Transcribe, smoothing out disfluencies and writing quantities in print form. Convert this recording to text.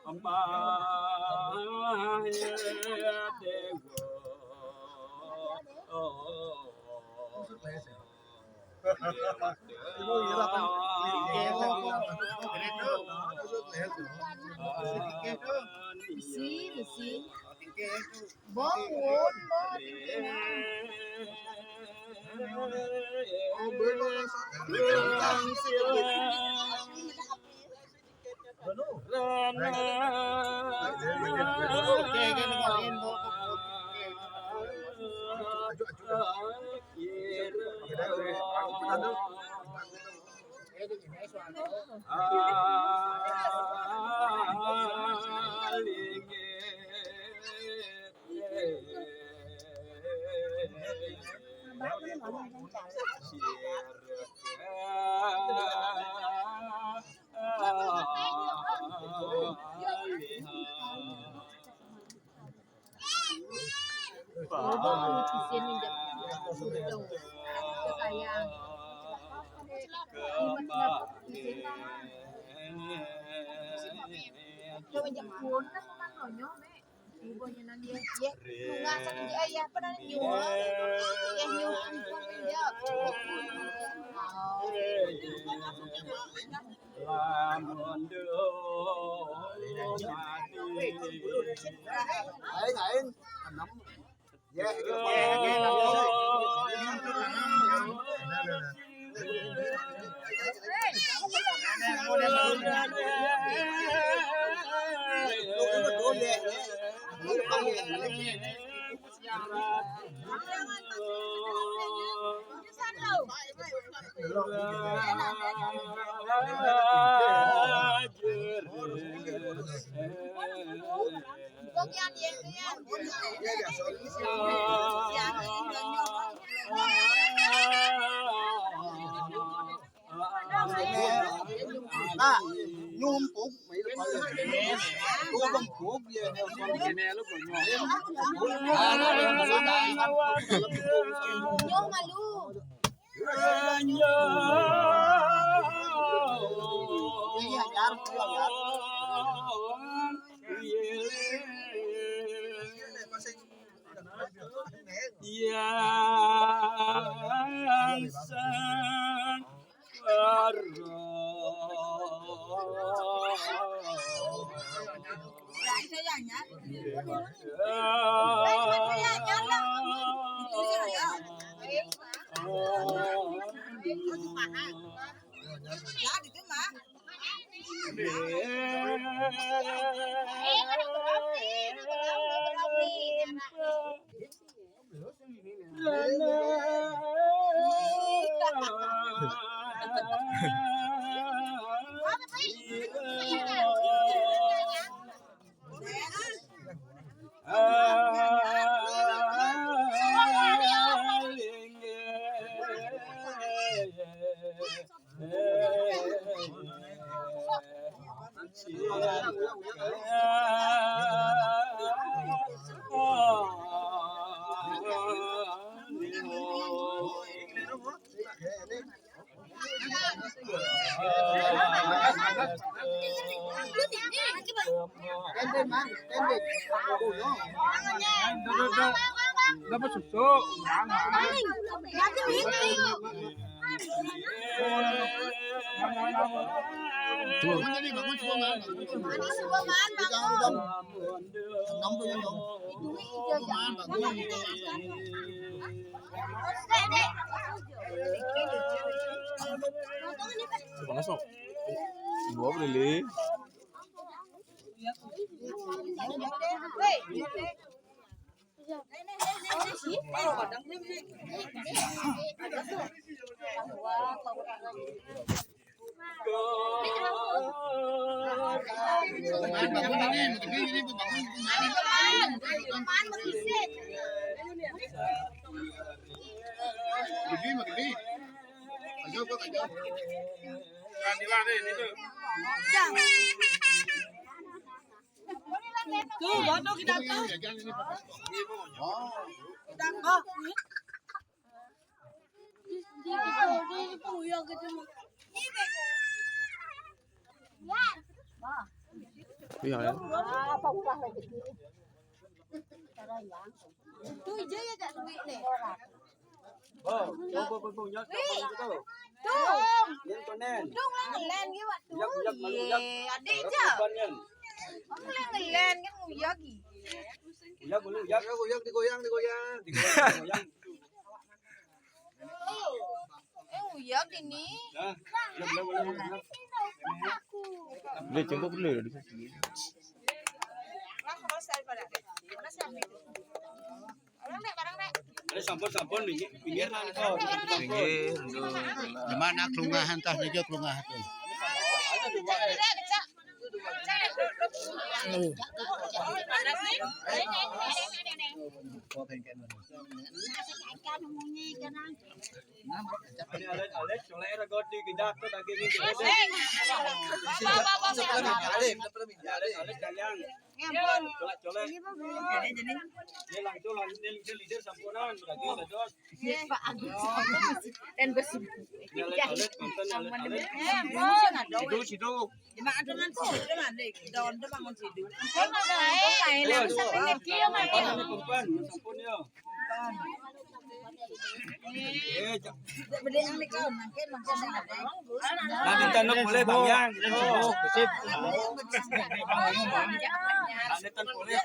Amba Bersih. Bangun. Coba jam kuon kan memang nonyo me. Ibunya nanti ya. Nunga sakit ayah pernah nyuwa. Ya nyuwa ya. Nhôm cục mấy lúc cô không cục gì đâu con cái này lúc rồi Nhôm mà lu. Dapat susu, Masuk. Dua beli. Tuh, bodoh kita tuh. Iya ya. Apa ubah lagi ini? Cara yang. Tu je ya tak duit ni. Oh, bo nhớ cho Tung. Nhân con nen. Tung lah ngelen ke waktu. Yak, Ye, adik je. Con nhân. Ông ngelen kan nguyak gi. Yak dulu, yak digoyang. Nguyak di ni. Nah, boleh. Dia cukup dulu di sini. Lah kalau saya pada. Mana sampai. Barang dek. Ada sampun pinggir nang itu. Pinggir. Di mana kelungahan tah nijo kelungahan tuh. Ini alet soleh ra god di gendak tuh daging ini. Alet kalian. Colek. Ini langsung leader sampunan daging dados. Dan bersih. Alet konten alet. Situ. Perempuan sampun ya. Nanti tanuk boleh Bang Yang. Sip. Nanti tanuk boleh.